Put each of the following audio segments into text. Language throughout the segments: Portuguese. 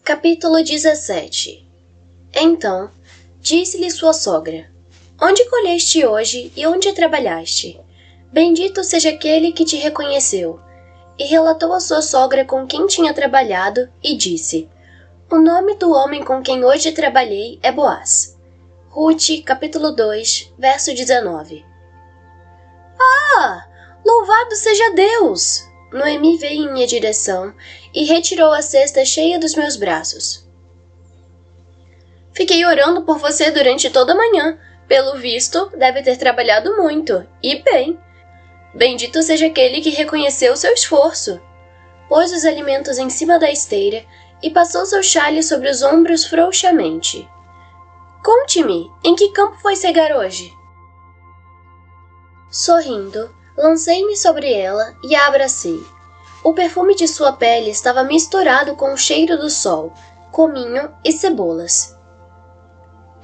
Capítulo 17. Então, disse-lhe sua sogra: Onde colheste hoje e onde trabalhaste? Bendito seja aquele que te reconheceu. E relatou a sua sogra com quem tinha trabalhado, e disse: O nome do homem com quem hoje trabalhei é Boaz. Rute, capítulo 2, verso 19. Ah! Louvado seja Deus! Noemi veio em minha direção e retirou a cesta cheia dos meus braços. Fiquei orando por você durante toda a manhã. Pelo visto, deve ter trabalhado muito, e bem. Bendito seja aquele que reconheceu seu esforço. Pôs os alimentos em cima da esteira e passou seu xale sobre os ombros frouxamente. Conte-me, em que campo foi cegar hoje? Sorrindo, lancei-me sobre ela e a abracei. O perfume de sua pele estava misturado com o cheiro do sol, cominho e cebolas.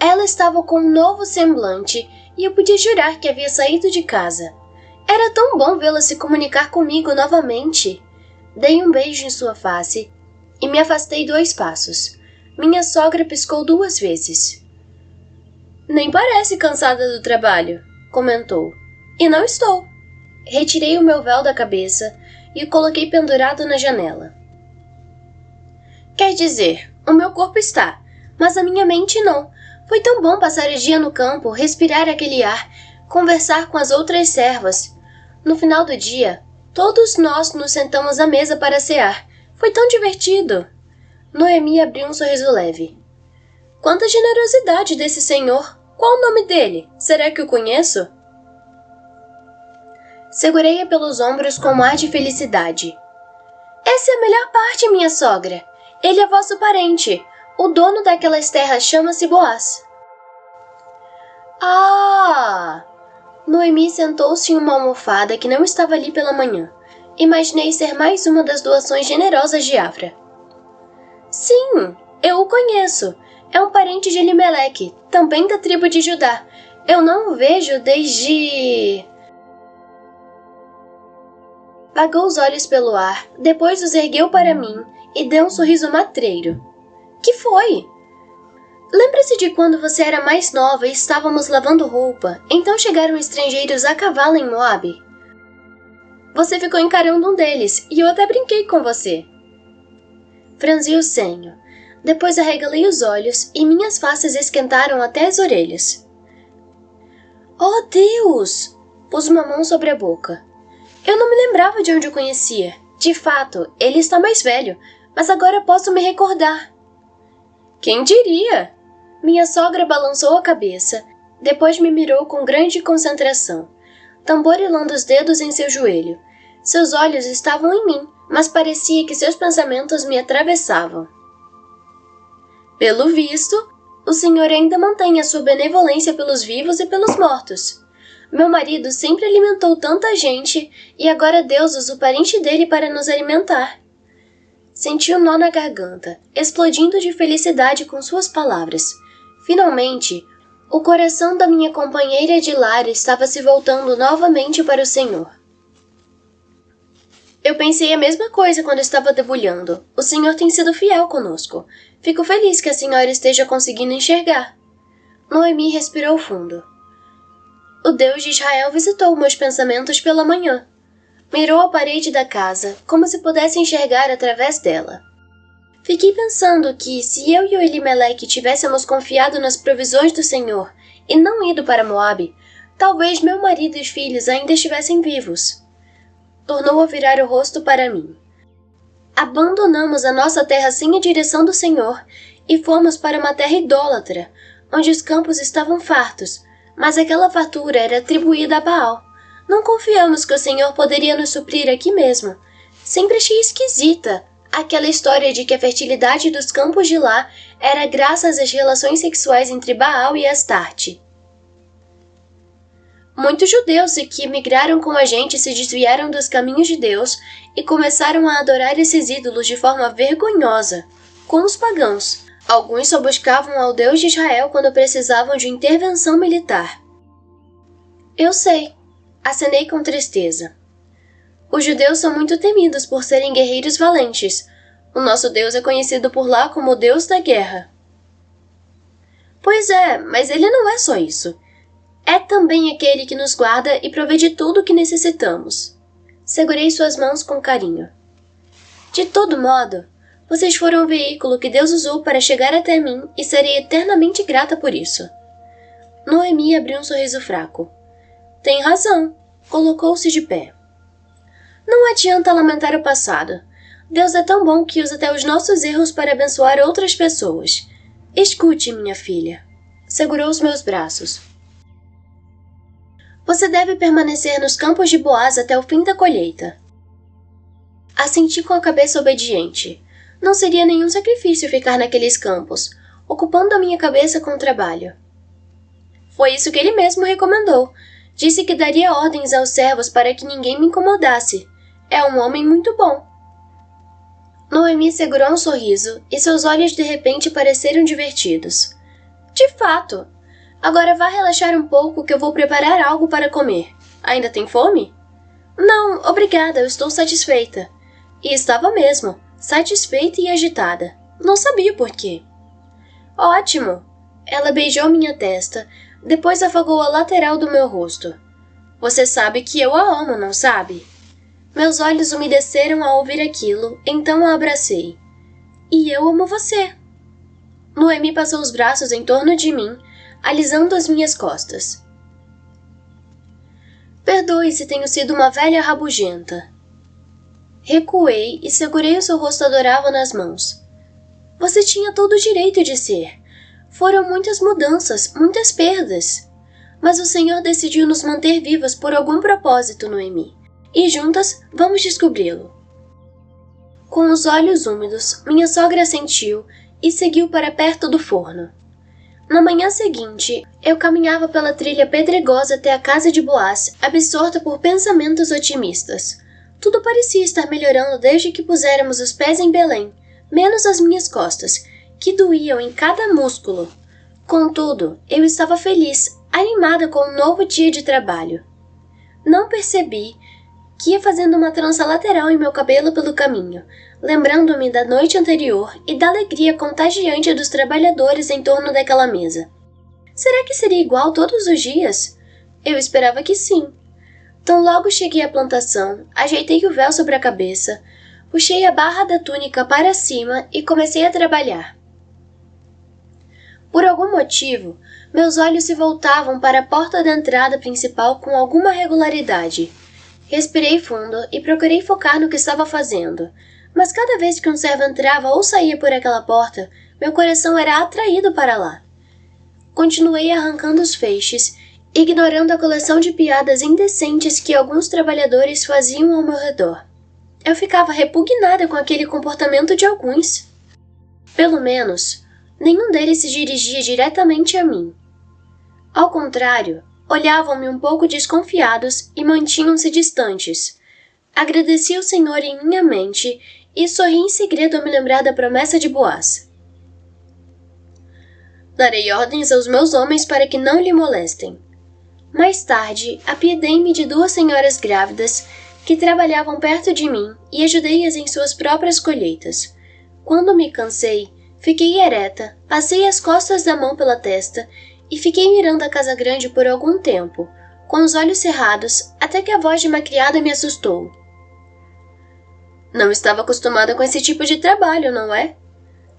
Ela estava com um novo semblante e eu podia jurar que havia saído de casa. Era tão bom vê-la se comunicar comigo novamente. Dei um beijo em sua face e me afastei 2 passos. Minha sogra piscou 2 vezes. Nem parece cansada do trabalho, comentou. E não estou. Retirei o meu véu da cabeça e o coloquei pendurado na janela. Quer dizer, o meu corpo está, mas a minha mente não. Foi tão bom passar o dia no campo, respirar aquele ar, conversar com as outras servas. No final do dia, todos nós nos sentamos à mesa para cear. Foi tão divertido. Noemi abriu um sorriso leve. Quanta generosidade desse senhor! Qual o nome dele? Será que o conheço? Segurei-a pelos ombros com um ar de felicidade. Essa é a melhor parte, minha sogra. Ele é vosso parente. O dono daquelas terras chama-se Boaz. Ah! Noemi sentou-se em uma almofada que não estava ali pela manhã. Imaginei ser mais uma das doações generosas de Afra. Sim, eu o conheço. É um parente de Elimeleque, também da tribo de Judá. Eu não o vejo desde... Vagou os olhos pelo ar, depois os ergueu para mim e deu um sorriso matreiro. Que foi? Lembra-se de quando você era mais nova e estávamos lavando roupa, então chegaram estrangeiros a cavalo em Moabe? Você ficou encarando um deles e eu até brinquei com você. Franzi o senho. Depois arregalei os olhos e minhas faces esquentaram até as orelhas. Oh, Deus! Pus uma mão sobre a boca. Eu não me lembrava de onde o conhecia. De fato, ele está mais velho, mas agora posso me recordar. Quem diria? Minha sogra balançou a cabeça, depois me mirou com grande concentração, tamborilando os dedos em seu joelho. Seus olhos estavam em mim, mas parecia que seus pensamentos me atravessavam. Pelo visto, o senhor ainda mantém a sua benevolência pelos vivos e pelos mortos. Meu marido sempre alimentou tanta gente e agora Deus usa o parente dele para nos alimentar. Senti um nó na garganta, explodindo de felicidade com suas palavras. Finalmente, o coração da minha companheira de lar estava se voltando novamente para o Senhor. Eu pensei a mesma coisa quando estava debulhando. O Senhor tem sido fiel conosco. Fico feliz que a senhora esteja conseguindo enxergar. Noemi respirou fundo. O Deus de Israel visitou meus pensamentos pela manhã. Mirou a parede da casa, como se pudesse enxergar através dela. Fiquei pensando que, se eu e o Elimeleque tivéssemos confiado nas provisões do Senhor e não ido para Moabe, talvez meu marido e filhos ainda estivessem vivos. Tornou a virar o rosto para mim. Abandonamos a nossa terra sem a direção do Senhor e fomos para uma terra idólatra, onde os campos estavam fartos, mas aquela fartura era atribuída a Baal. Não confiamos que o Senhor poderia nos suprir aqui mesmo. Sempre achei esquisita aquela história de que a fertilidade dos campos de lá era graças às relações sexuais entre Baal e Astarte. Muitos judeus que migraram com a gente se desviaram dos caminhos de Deus e começaram a adorar esses ídolos de forma vergonhosa, como os pagãos. Alguns só buscavam ao Deus de Israel quando precisavam de intervenção militar. Eu sei, acenei com tristeza. Os judeus são muito temidos por serem guerreiros valentes. O nosso Deus é conhecido por lá como o Deus da guerra. Pois é, mas ele não é só isso. É também aquele que nos guarda e provê de tudo o que necessitamos. Segurei suas mãos com carinho. De todo modo, vocês foram o veículo que Deus usou para chegar até mim e serei eternamente grata por isso. Noemi abriu um sorriso fraco. Tem razão. Colocou-se de pé. Não adianta lamentar o passado. Deus é tão bom que usa até os nossos erros para abençoar outras pessoas. Escute, minha filha. Segurou os meus braços. Você deve permanecer nos campos de Boaz até o fim da colheita. Assenti com a cabeça obediente. Não seria nenhum sacrifício ficar naqueles campos, ocupando a minha cabeça com o trabalho. Foi isso que ele mesmo recomendou. Disse que daria ordens aos servos para que ninguém me incomodasse. É um homem muito bom. Noemi segurou um sorriso e seus olhos de repente pareceram divertidos. De fato. Agora vá relaxar um pouco que eu vou preparar algo para comer. Ainda tem fome? Não, obrigada, eu estou satisfeita. E estava mesmo, satisfeita e agitada. Não sabia por quê. Ótimo! Ela beijou minha testa, depois afagou a lateral do meu rosto. Você sabe que eu a amo, não sabe? Meus olhos umedeceram ao ouvir aquilo, então a abracei. E eu amo você. Noemi passou os braços em torno de mim, alisando as minhas costas. Perdoe se tenho sido uma velha rabugenta. Recuei e segurei o seu rosto adorável nas mãos. Você tinha todo o direito de ser. Foram muitas mudanças, muitas perdas. Mas o Senhor decidiu nos manter vivas por algum propósito, Noemi. E juntas vamos descobri-lo. Com os olhos úmidos, minha sogra assentiu e seguiu para perto do forno. Na manhã seguinte, eu caminhava pela trilha pedregosa até a casa de Boaz, absorta por pensamentos otimistas. Tudo parecia estar melhorando desde que puséramos os pés em Belém, menos as minhas costas, que doíam em cada músculo. Contudo, eu estava feliz, animada com um novo dia de trabalho. Não percebi que ia fazendo uma trança lateral em meu cabelo pelo caminho, lembrando-me da noite anterior e da alegria contagiante dos trabalhadores em torno daquela mesa. Será que seria igual todos os dias? Eu esperava que sim. Tão logo cheguei à plantação, ajeitei o véu sobre a cabeça, puxei a barra da túnica para cima e comecei a trabalhar. Por algum motivo, meus olhos se voltavam para a porta da entrada principal com alguma regularidade. Respirei fundo e procurei focar no que estava fazendo, mas cada vez que um servo entrava ou saía por aquela porta, meu coração era atraído para lá. Continuei arrancando os feixes, ignorando a coleção de piadas indecentes que alguns trabalhadores faziam ao meu redor. Eu ficava repugnada com aquele comportamento de alguns. Pelo menos, nenhum deles se dirigia diretamente a mim. Ao contrário, olhavam-me um pouco desconfiados e mantinham-se distantes. Agradeci ao Senhor em minha mente e sorri em segredo ao me lembrar da promessa de Boaz. Darei ordens aos meus homens para que não lhe molestem. Mais tarde, apiedei-me de 2 senhoras grávidas que trabalhavam perto de mim e ajudei-as em suas próprias colheitas. Quando me cansei, fiquei ereta, passei as costas da mão pela testa e fiquei mirando a casa grande por algum tempo, com os olhos cerrados, até que a voz de uma criada me assustou. Não estava acostumada com esse tipo de trabalho, não é?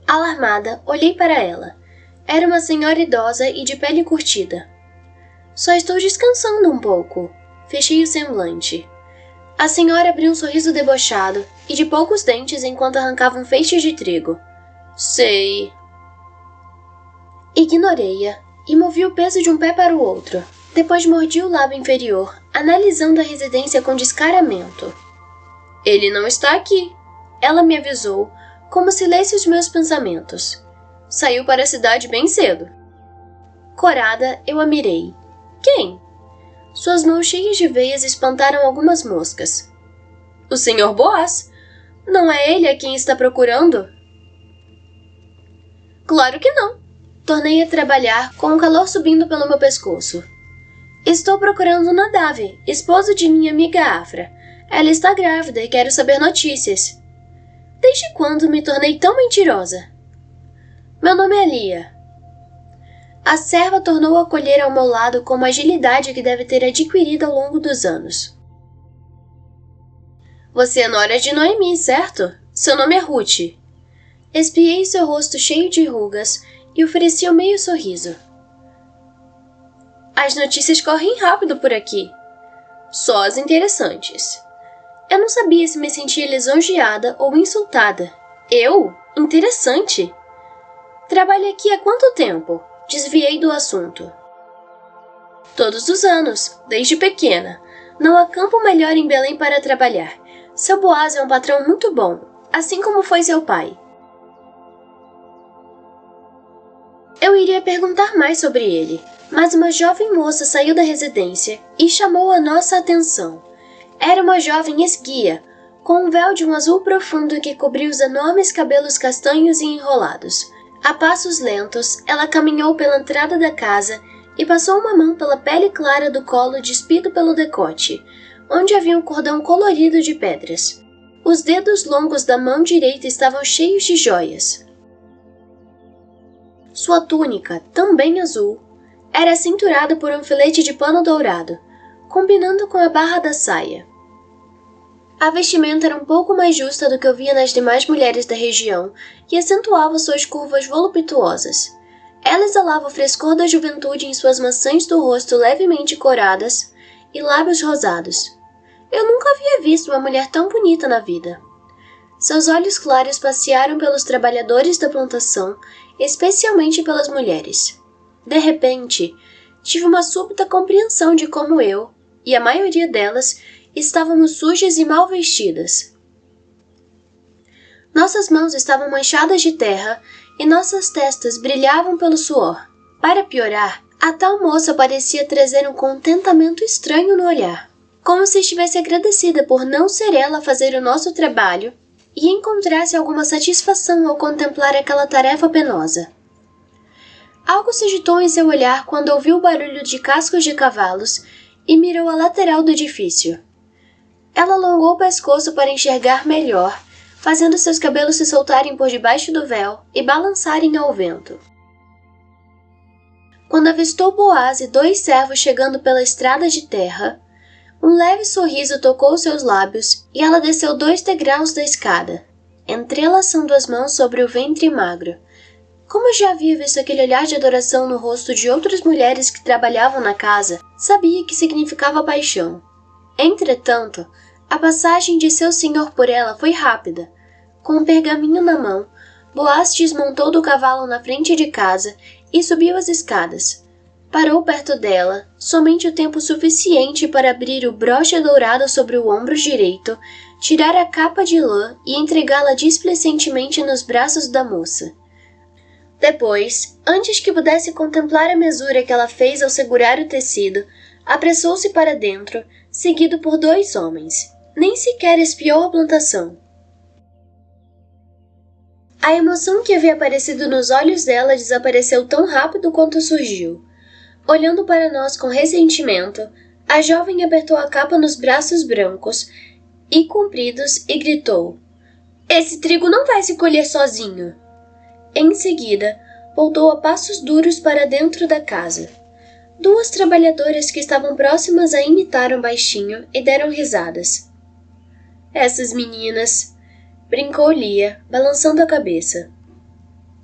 Alarmada, olhei para ela. Era uma senhora idosa e de pele curtida. Só estou descansando um pouco. Fechei o semblante. A senhora abriu um sorriso debochado e de poucos dentes enquanto arrancava um feixe de trigo. Sei. Ignorei-a e movi o peso de um pé para o outro. Depois mordi o lábio inferior, analisando a residência com descaramento. Ele não está aqui. Ela me avisou, como se lesse os meus pensamentos. Saiu para a cidade bem cedo. Corada, eu a mirei. Quem? Suas mãos cheias de veias espantaram algumas moscas. O Sr. Boaz? Não é ele a quem está procurando? Claro que não. Tornei a trabalhar com o calor subindo pelo meu pescoço. Estou procurando Nadav, esposo de minha amiga Afra. Ela está grávida e quero saber notícias. Desde quando me tornei tão mentirosa? Meu nome é Lia. A serva tornou a colher ao meu lado com uma agilidade que deve ter adquirido ao longo dos anos. Você é nora de Noemi, certo? Seu nome é Ruth. Espiei seu rosto cheio de rugas e ofereci um meio sorriso. As notícias correm rápido por aqui. Só as interessantes. Eu não sabia se me sentia lisonjeada ou insultada. Eu? Interessante? Trabalha aqui há quanto tempo? Desviei do assunto. Todos os anos, desde pequena. Não há campo melhor em Belém para trabalhar. Seu Boaz é um patrão muito bom, assim como foi seu pai. Eu iria perguntar mais sobre ele, mas uma jovem moça saiu da residência e chamou a nossa atenção. Era uma jovem esguia, com um véu de um azul profundo que cobria os enormes cabelos castanhos e enrolados. A passos lentos, ela caminhou pela entrada da casa e passou uma mão pela pele clara do colo despido pelo decote, onde havia um cordão colorido de pedras. Os dedos longos da mão direita estavam cheios de joias. Sua túnica, também azul, era cinturada por um filete de pano dourado, combinando com a barra da saia. A vestimenta era um pouco mais justa do que eu via nas demais mulheres da região e acentuava suas curvas voluptuosas. Ela exalava o frescor da juventude em suas maçãs do rosto levemente coradas e lábios rosados. Eu nunca havia visto uma mulher tão bonita na vida. Seus olhos claros passearam pelos trabalhadores da plantação, especialmente pelas mulheres. De repente, tive uma súbita compreensão de como eu, e a maioria delas, estávamos sujas e mal vestidas. Nossas mãos estavam manchadas de terra e nossas testas brilhavam pelo suor. Para piorar, a tal moça parecia trazer um contentamento estranho no olhar, como se estivesse agradecida por não ser ela a fazer o nosso trabalho e encontrasse alguma satisfação ao contemplar aquela tarefa penosa. Algo se agitou em seu olhar quando ouviu o barulho de cascos de cavalos e mirou a lateral do edifício. Ela alongou o pescoço para enxergar melhor, fazendo seus cabelos se soltarem por debaixo do véu e balançarem ao vento. Quando avistou Boaz e 2 servos chegando pela estrada de terra, um leve sorriso tocou seus lábios e ela desceu 2 degraus da escada, entrelaçando as mãos sobre o ventre magro. Como eu já havia visto aquele olhar de adoração no rosto de outras mulheres que trabalhavam na casa, sabia que significava paixão. Entretanto, a passagem de seu senhor por ela foi rápida. Com um pergaminho na mão, Boaz desmontou do cavalo na frente de casa e subiu as escadas. Parou perto dela, somente o tempo suficiente para abrir o broche dourado sobre o ombro direito, tirar a capa de lã e entregá-la displicentemente nos braços da moça. Depois, antes que pudesse contemplar a mesura que ela fez ao segurar o tecido, apressou-se para dentro, seguido por 2 homens. Nem sequer espiou a plantação. A emoção que havia aparecido nos olhos dela desapareceu tão rápido quanto surgiu. Olhando para nós com ressentimento, a jovem apertou a capa nos braços brancos e compridos e gritou: "Esse trigo não vai se colher sozinho!" Em seguida, voltou a passos duros para dentro da casa. 2 trabalhadoras que estavam próximas a imitaram baixinho e deram risadas. "Essas meninas", brincou Lia, balançando a cabeça.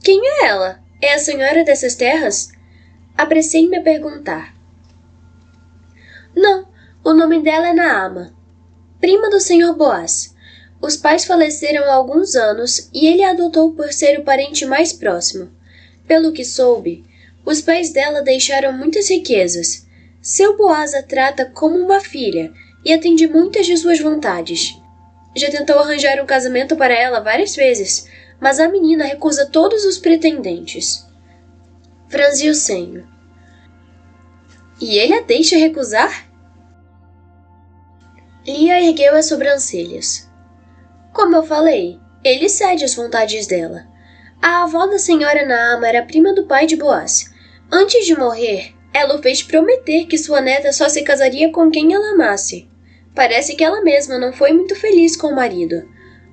"Quem é ela? É a senhora dessas terras?" Apressei-me a perguntar. "Não, o nome dela é Naama, prima do senhor Boaz. Os pais faleceram há alguns anos e ele a adotou por ser o parente mais próximo. Pelo que soube, os pais dela deixaram muitas riquezas. Seu Boaz a trata como uma filha e atende muitas de suas vontades. Já tentou arranjar um casamento para ela várias vezes, mas a menina recusa todos os pretendentes." Franzi o senho. "E ele a deixa recusar?" Lia ergueu as sobrancelhas. "Como eu falei, ele cede às vontades dela. A avó da senhora Naama era prima do pai de Boaz. Antes de morrer, ela o fez prometer que sua neta só se casaria com quem ela amasse. Parece que ela mesma não foi muito feliz com o marido.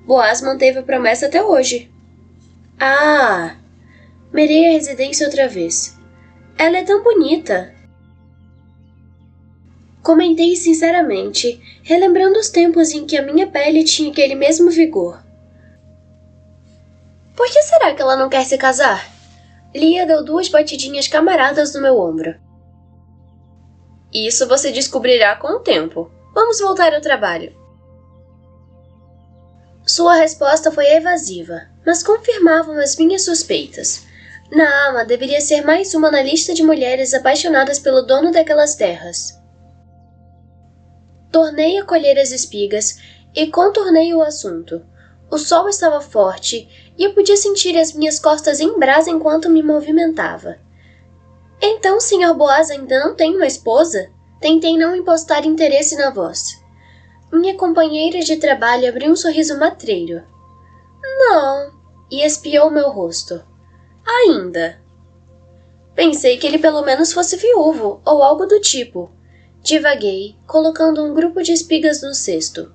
Boaz manteve a promessa até hoje. Ah! Mirei a residência outra vez. Ela é tão bonita. Comentei sinceramente, relembrando os tempos em que a minha pele tinha aquele mesmo vigor. Por que será que ela não quer se casar? Lia deu 2 batidinhas camaradas no meu ombro. Isso você descobrirá com o tempo. Vamos voltar ao trabalho. Sua resposta foi evasiva, mas confirmavam as minhas suspeitas. Naama deveria ser mais uma na lista de mulheres apaixonadas pelo dono daquelas terras. Tornei a colher as espigas e contornei o assunto. O sol estava forte e eu podia sentir as minhas costas em brasa enquanto me movimentava. Então o Sr. Boaz ainda não tem uma esposa? Tentei não impostar interesse na voz. Minha companheira de trabalho abriu um sorriso matreiro. Não, e espiou meu rosto. Ainda. Pensei que ele pelo menos fosse viúvo, ou algo do tipo. Divaguei, colocando um grupo de espigas no cesto.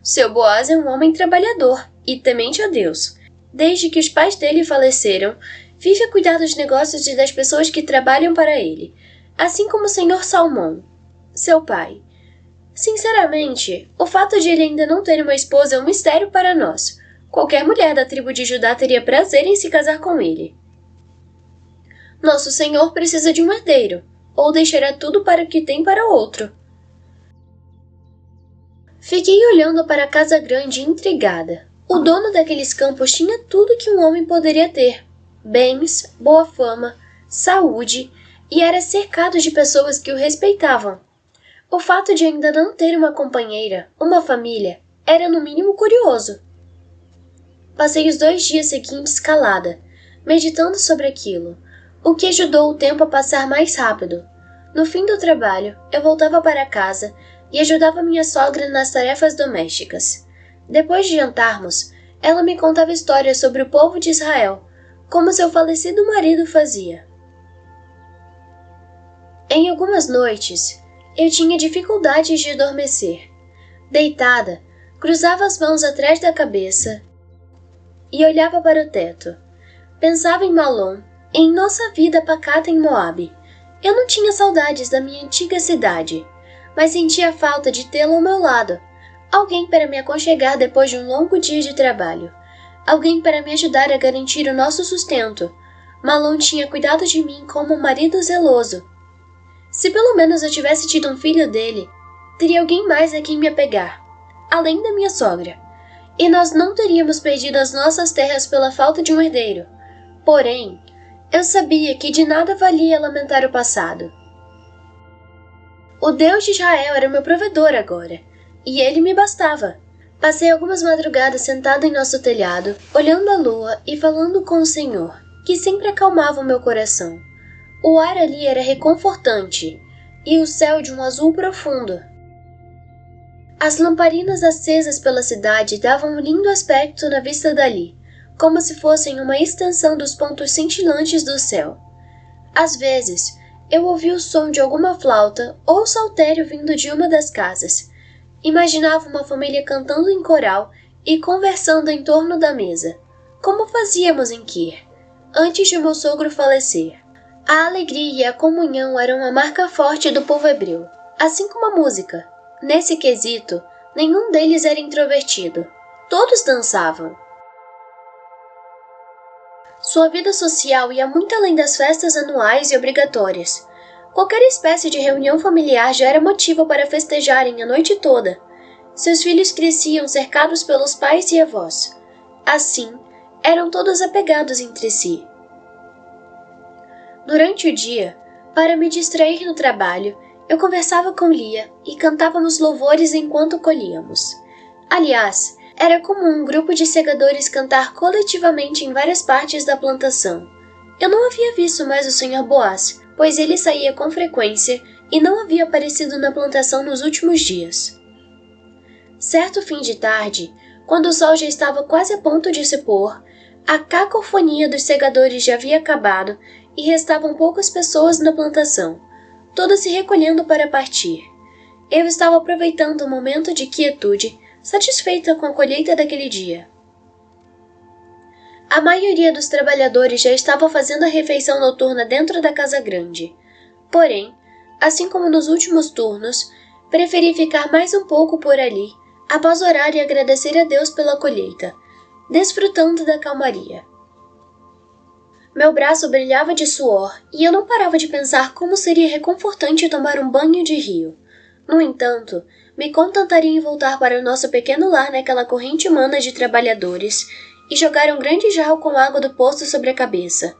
Seu Boaz é um homem trabalhador e temente a Deus. Desde que os pais dele faleceram, vive a cuidar dos negócios e das pessoas que trabalham para ele, assim como o Sr. Salmão, seu pai. Sinceramente, o fato de ele ainda não ter uma esposa é um mistério para nós. Qualquer mulher da tribo de Judá teria prazer em se casar com ele. Nosso Senhor precisa de um herdeiro, ou deixará tudo para o que tem para outro. Fiquei olhando para a casa grande intrigada. O dono daqueles campos tinha tudo que um homem poderia ter: bens, boa fama, saúde, e era cercado de pessoas que o respeitavam. O fato de ainda não ter uma companheira, uma família, era no mínimo curioso. Passei os 2 dias seguintes calada, meditando sobre aquilo, o que ajudou o tempo a passar mais rápido. No fim do trabalho, eu voltava para casa e ajudava minha sogra nas tarefas domésticas. Depois de jantarmos, ela me contava histórias sobre o povo de Israel, como seu falecido marido fazia. Em algumas noites, eu tinha dificuldades de adormecer. Deitada, cruzava as mãos atrás da cabeça e olhava para o teto. Pensava em Malom, em nossa vida pacata em Moabe. Eu não tinha saudades da minha antiga cidade, mas sentia falta de tê-lo ao meu lado. Alguém para me aconchegar depois de um longo dia de trabalho. Alguém para me ajudar a garantir o nosso sustento. Malom tinha cuidado de mim como um marido zeloso. Se pelo menos eu tivesse tido um filho dele, teria alguém mais a quem me apegar, além da minha sogra. E nós não teríamos perdido as nossas terras pela falta de um herdeiro. Porém, eu sabia que de nada valia lamentar o passado. O Deus de Israel era meu provedor agora, e ele me bastava. Passei algumas madrugadas sentada em nosso telhado, olhando a lua e falando com o Senhor, que sempre acalmava o meu coração. O ar ali era reconfortante, e o céu de um azul profundo. As lamparinas acesas pela cidade davam um lindo aspecto na vista dali, como se fossem uma extensão dos pontos cintilantes do céu. Às vezes, eu ouvia o som de alguma flauta ou saltério vindo de uma das casas. Imaginava uma família cantando em coral e conversando em torno da mesa, como fazíamos em Kir, antes de meu sogro falecer. A alegria e a comunhão eram uma marca forte do povo hebreu, assim como a música. Nesse quesito, nenhum deles era introvertido. Todos dançavam. Sua vida social ia muito além das festas anuais e obrigatórias. Qualquer espécie de reunião familiar já era motivo para festejarem a noite toda. Seus filhos cresciam cercados pelos pais e avós. Assim, eram todos apegados entre si. Durante o dia, para me distrair no trabalho, eu conversava com Lia e cantávamos louvores enquanto colhíamos. Aliás, era comum um grupo de segadores cantar coletivamente em várias partes da plantação. Eu não havia visto mais o Sr. Boaz, pois ele saía com frequência e não havia aparecido na plantação nos últimos dias. Certo fim de tarde, quando o sol já estava quase a ponto de se pôr, a cacofonia dos segadores já havia acabado e restavam poucas pessoas na plantação, todas se recolhendo para partir. Eu estava aproveitando o momento de quietude, satisfeita com a colheita daquele dia. A maioria dos trabalhadores já estava fazendo a refeição noturna dentro da casa grande. Porém, assim como nos últimos turnos, preferi ficar mais um pouco por ali, após orar e agradecer a Deus pela colheita, desfrutando da calmaria. Meu braço brilhava de suor e eu não parava de pensar como seria reconfortante tomar um banho de rio. No entanto, me contentaria em voltar para o nosso pequeno lar naquela corrente humana de trabalhadores e jogar um grande jarro com água do poço sobre a cabeça.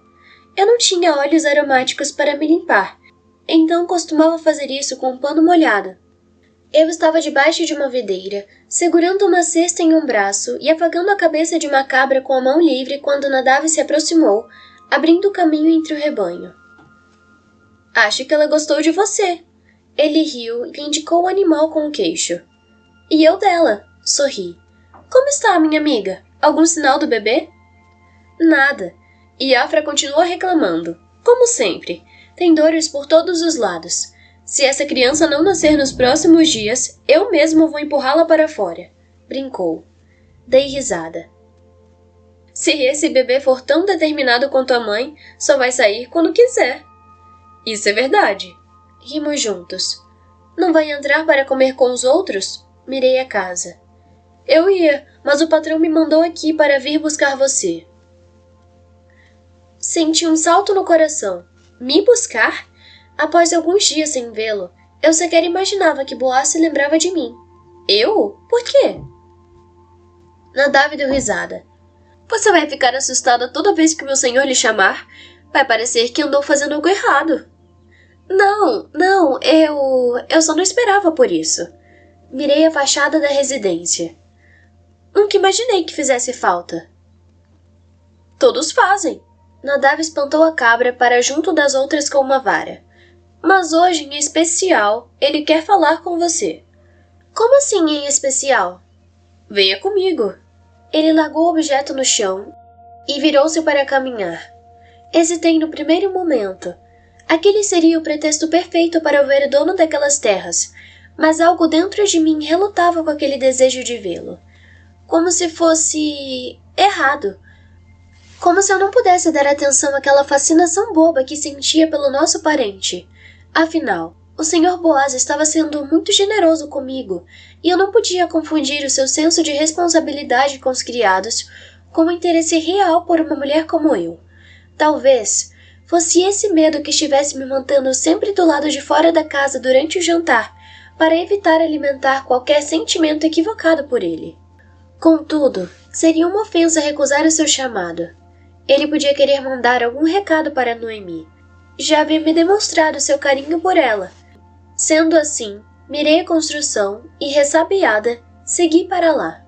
Eu não tinha óleos aromáticos para me limpar, então costumava fazer isso com um pano molhado. Eu estava debaixo de uma videira, segurando uma cesta em um braço e afagando a cabeça de uma cabra com a mão livre quando Nadav se aproximou, abrindo o caminho entre o rebanho. Acho que ela gostou de você. Ele riu e indicou o animal com o queixo. E eu dela, sorri. Como está, minha amiga? Algum sinal do bebê? Nada. E Afra continua reclamando. Como sempre, tem dores por todos os lados. Se essa criança não nascer nos próximos dias, eu mesmo vou empurrá-la para fora. Brincou. Dei risada. Se esse bebê for tão determinado quanto a mãe, só vai sair quando quiser. Isso é verdade. Rimos juntos. Não vai entrar para comer com os outros? Mirei a casa. Eu ia, mas o patrão me mandou aqui para vir buscar você. Senti um salto no coração. Me buscar? Após alguns dias sem vê-lo, eu sequer imaginava que Boaz se lembrava de mim. Eu? Por quê? Nadav deu risada. Você vai ficar assustada toda vez que meu senhor lhe chamar? Vai parecer que andou fazendo algo errado. Não, eu só não esperava por isso. Mirei a fachada da residência. Nunca imaginei que fizesse falta. Todos fazem. Nadav espantou a cabra para junto das outras com uma vara. Mas hoje, em especial, ele quer falar com você. Como assim, em especial? Venha comigo. Ele largou o objeto no chão e virou-se para caminhar. Hesitei no primeiro momento. Aquele seria o pretexto perfeito para ver o dono daquelas terras, mas algo dentro de mim relutava com aquele desejo de vê-lo. Como se fosse errado. Como se eu não pudesse dar atenção àquela fascinação boba que sentia pelo nosso parente. Afinal, o Sr. Boaz estava sendo muito generoso comigo, e eu não podia confundir o seu senso de responsabilidade com os criados com o interesse real por uma mulher como eu. Talvez fosse esse medo que estivesse me mantendo sempre do lado de fora da casa durante o jantar, para evitar alimentar qualquer sentimento equivocado por ele. Contudo, seria uma ofensa recusar o seu chamado. Ele podia querer mandar algum recado para Noemi. Já havia me demonstrado seu carinho por ela. Sendo assim, mirei a construção e, ressabiada, segui para lá.